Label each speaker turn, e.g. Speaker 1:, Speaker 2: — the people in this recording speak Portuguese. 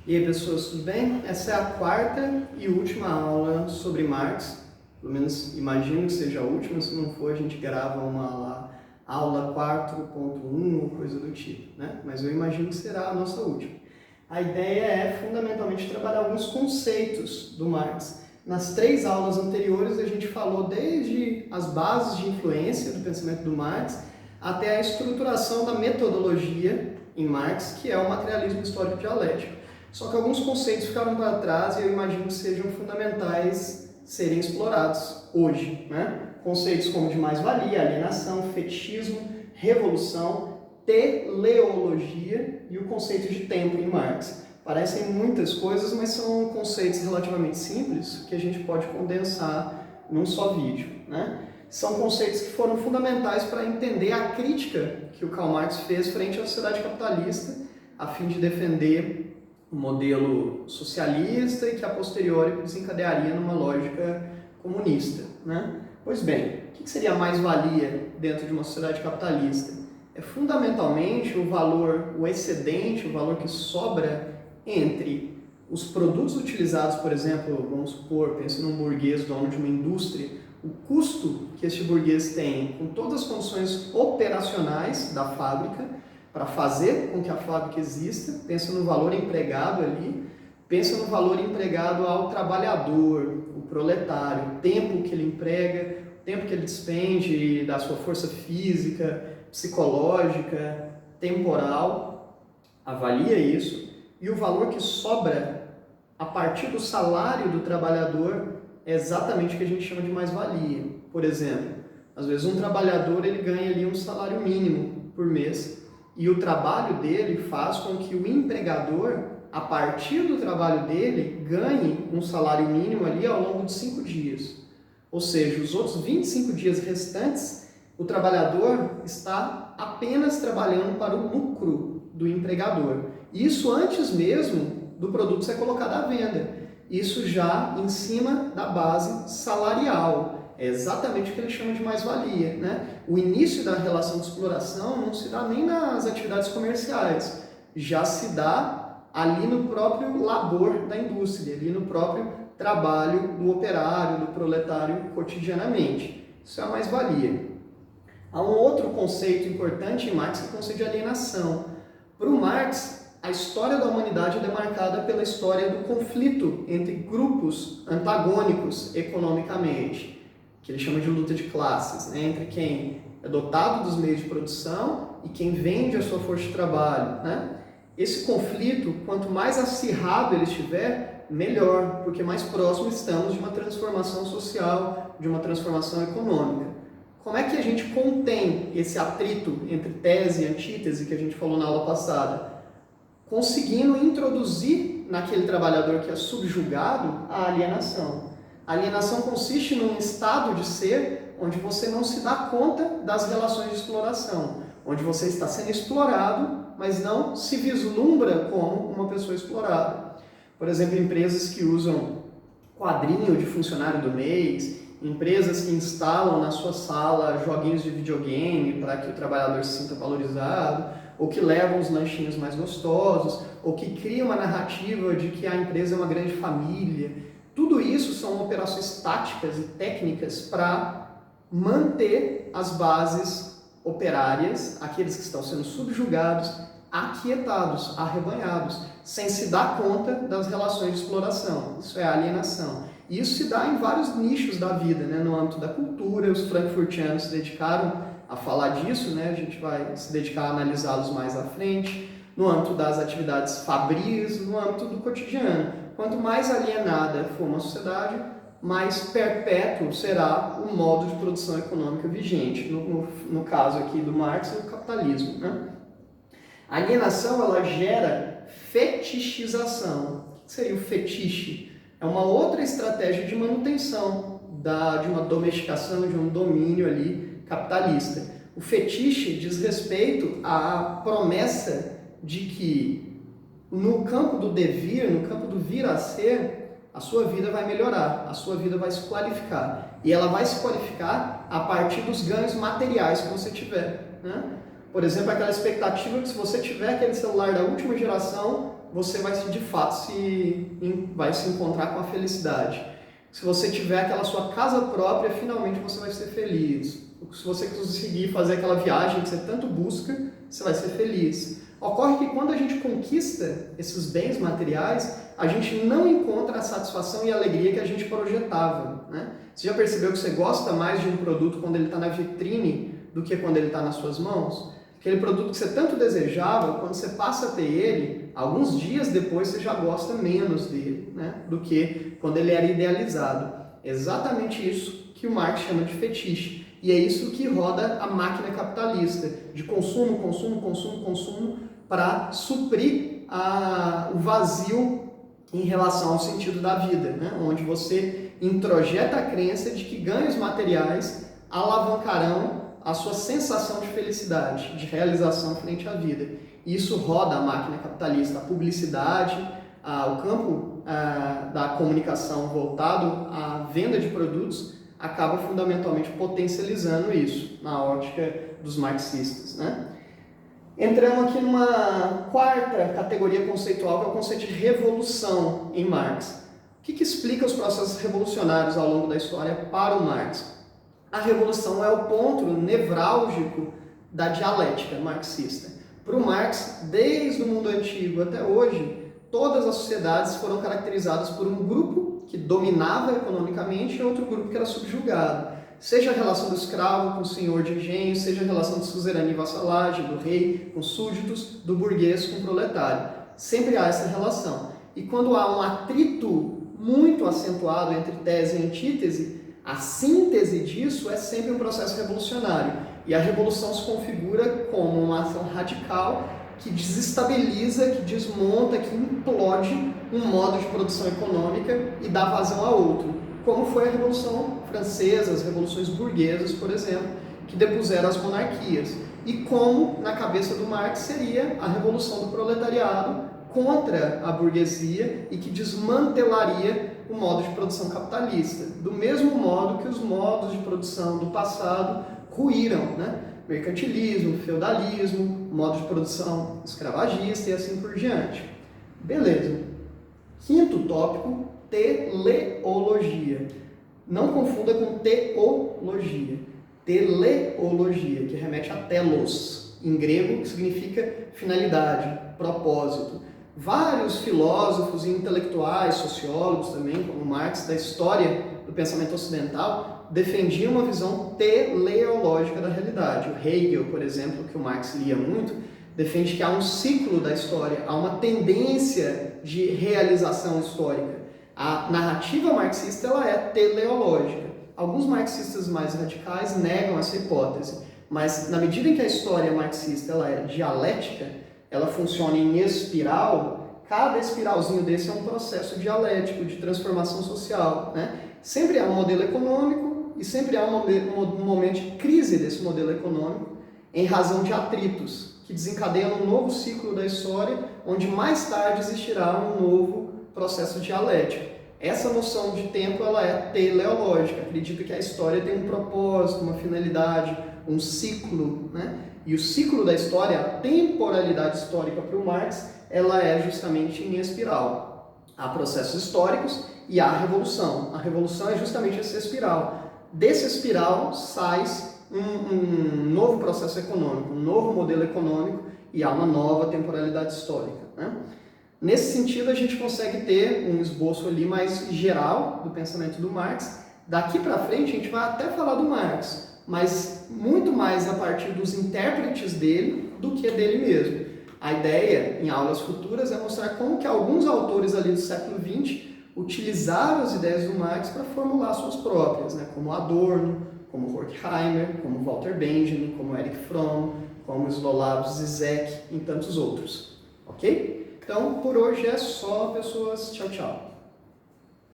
Speaker 1: E aí pessoas, tudo bem? Essa é a quarta e última aula sobre Marx, pelo menos imagino que seja a última, se não for a gente grava uma aula 4.1 ou coisa do tipo, né? Mas eu imagino que será a nossa última. A ideia é fundamentalmente trabalhar alguns conceitos do Marx. Nas três aulas anteriores a gente falou desde as bases de influência do pensamento do Marx até a estruturação da metodologia em Marx, que é o materialismo histórico dialético. Só que alguns conceitos ficaram para trás e eu imagino que sejam fundamentais serem explorados hoje, né? Conceitos como de mais-valia, alienação, fetichismo, revolução, teleologia e o conceito de tempo em Marx. Parecem muitas coisas, mas são conceitos relativamente simples que a gente pode condensar num só vídeo, né? São conceitos que foram fundamentais para entender a crítica que o Karl Marx fez frente à sociedade capitalista, a fim de defender um modelo socialista e que a posteriori desencadearia numa lógica comunista, né? Pois bem, o que seria a mais-valia dentro de uma sociedade capitalista? É fundamentalmente o valor, o excedente, o valor que sobra entre os produtos utilizados, por exemplo, vamos supor, pense num burguês dono de uma indústria, o custo que este burguês tem com todas as condições operacionais da fábrica, para fazer com que a fábrica exista, pensa no valor empregado ali, pensa no valor empregado ao trabalhador, o proletário, o tempo que ele emprega, o tempo que ele despende da sua força física, psicológica, temporal, avalia isso, e o valor que sobra a partir do salário do trabalhador é exatamente o que a gente chama de mais-valia. Por exemplo, às vezes um trabalhador ele ganha ali um salário mínimo por mês, e o trabalho dele faz com que o empregador, a partir do trabalho dele, ganhe um salário mínimo ali ao longo de 5 dias. Ou seja, os outros 25 dias restantes, o trabalhador está apenas trabalhando para o lucro do empregador. Isso antes mesmo do produto ser colocado à venda. Isso já em cima da base salarial. É exatamente o que ele chama de mais-valia, né? O início da relação de exploração não se dá nem nas atividades comerciais, já se dá ali no próprio labor da indústria, ali no próprio trabalho do operário, do proletário cotidianamente. Isso é a mais-valia. Há um outro conceito importante em Marx, que é o conceito de alienação. Para o Marx, a história da humanidade é demarcada pela história do conflito entre grupos antagônicos economicamente, que ele chama de luta de classes, né? Entre quem é dotado dos meios de produção e quem vende a sua força de trabalho, né? Esse conflito, quanto mais acirrado ele estiver, melhor, porque mais próximo estamos de uma transformação social, de uma transformação econômica. Como é que a gente contém esse atrito entre tese e antítese que a gente falou na aula passada? Conseguindo introduzir naquele trabalhador que é subjugado a alienação. A alienação consiste num estado de ser onde você não se dá conta das relações de exploração, onde você está sendo explorado, mas não se vislumbra como uma pessoa explorada. Por exemplo, empresas que usam quadrinho de funcionário do mês, empresas que instalam na sua sala joguinhos de videogame para que o trabalhador se sinta valorizado, ou que levam os lanchinhos mais gostosos, ou que criam uma narrativa de que a empresa é uma grande família. Tudo isso são operações táticas e técnicas para manter as bases operárias, aqueles que estão sendo subjugados, aquietados, arrebanhados, sem se dar conta das relações de exploração. Isso é alienação. E isso se dá em vários nichos da vida, né? No âmbito da cultura, os frankfurtianos se dedicaram a falar disso, né? A gente vai se dedicar a analisá-los mais à frente, no âmbito das atividades fabris, no âmbito do cotidiano. Quanto mais alienada for uma sociedade, mais perpétuo será o modo de produção econômica vigente, no caso aqui do Marx, o capitalismo, né? A alienação ela gera fetichização. O que seria o fetiche? É uma outra estratégia de manutenção de uma domesticação, de um domínio ali capitalista. O fetiche diz respeito à promessa de que no campo do devir, no campo do vir a ser, a sua vida vai melhorar, a sua vida vai se qualificar. E ela vai se qualificar a partir dos ganhos materiais que você tiver, né? Por exemplo, aquela expectativa que se você tiver aquele celular da última geração, você vai de fato vai se encontrar com a felicidade. Se você tiver aquela sua casa própria, finalmente você vai ser feliz. Se você conseguir fazer aquela viagem que você tanto busca, você vai ser feliz. Ocorre que quando a gente conquista esses bens materiais, a gente não encontra a satisfação e a alegria que a gente projetava, né? Você já percebeu que você gosta mais de um produto quando ele está na vitrine do que quando ele está nas suas mãos? Aquele produto que você tanto desejava, quando você passa a ter ele, alguns dias depois você já gosta menos dele, né? Do que quando ele era idealizado. Exatamente isso que o Marx chama de fetiche. E é isso que roda a máquina capitalista, de consumo, consumo, consumo, consumo, para suprir o vazio em relação ao sentido da vida, né? Onde você introjeta a crença de que ganhos materiais alavancarão a sua sensação de felicidade, de realização frente à vida. E isso roda a máquina capitalista, a publicidade, o campo da comunicação voltado à venda de produtos acaba fundamentalmente potencializando isso, na ótica dos marxistas, né? Entramos aqui numa quarta categoria conceitual, que é o conceito de revolução em Marx. O que explica os processos revolucionários ao longo da história para o Marx? A revolução é o ponto nevrálgico da dialética marxista. Para o Marx, desde o mundo antigo até hoje, todas as sociedades foram caracterizadas por um grupo que dominava economicamente e outro grupo que era subjugado. Seja a relação do escravo com o senhor de engenho, seja a relação de suzerania e vassalagem, do rei com súditos, do burguês com o proletário. Sempre há essa relação. E quando há um atrito muito acentuado entre tese e antítese, a síntese disso é sempre um processo revolucionário. E a revolução se configura como uma ação radical que desestabiliza, que desmonta, que implode um modo de produção econômica e dá vazão a outro. Como foi a Revolução Francesa, as revoluções burguesas, por exemplo, que depuseram as monarquias. E como, na cabeça do Marx, seria a revolução do proletariado contra a burguesia e que desmantelaria o modo de produção capitalista, do mesmo modo que os modos de produção do passado ruíram, né? Mercantilismo, feudalismo, modo de produção escravagista e assim por diante. Beleza. Quinto tópico, teleologia. Não confunda com teologia. Teleologia, que remete a telos, em grego, que significa finalidade, propósito. Vários filósofos e intelectuais, sociólogos também, como Marx, da história do pensamento ocidental, defendiam uma visão teleológica da realidade. O Hegel, por exemplo, que o Marx lia muito, defende que há um ciclo da história, há uma tendência de realização histórica. A narrativa marxista ela é teleológica. Alguns marxistas mais radicais negam essa hipótese, mas na medida em que a história marxista ela é dialética, ela funciona em espiral, cada espiralzinho desse é um processo dialético de transformação social, né? Sempre há um modelo econômico e sempre há um momento de crise desse modelo econômico em razão de atritos que desencadeiam um novo ciclo da história, onde mais tarde existirá um novo processo dialético. Essa noção de tempo ela é teleológica, acredita que a história tem um propósito, uma finalidade, um ciclo, né? E o ciclo da história, a temporalidade histórica para o Marx, ela é justamente em espiral. Há processos históricos e há a revolução. A revolução é justamente essa espiral. Desse espiral sai um novo processo econômico, um novo modelo econômico e há uma nova temporalidade histórica, né? Nesse sentido, a gente consegue ter um esboço ali mais geral do pensamento do Marx. Daqui para frente, a gente vai até falar do Marx, mas muito mais a partir dos intérpretes dele do que dele mesmo. A ideia, em aulas futuras, é mostrar como que alguns autores ali do século XX utilizaram as ideias do Marx para formular suas próprias, né? Como Adorno, como Horkheimer, como Walter Benjamin, como Erich Fromm, como Slolav Zizek e tantos outros. Ok? Então, por hoje é só, pessoas. Tchau, tchau.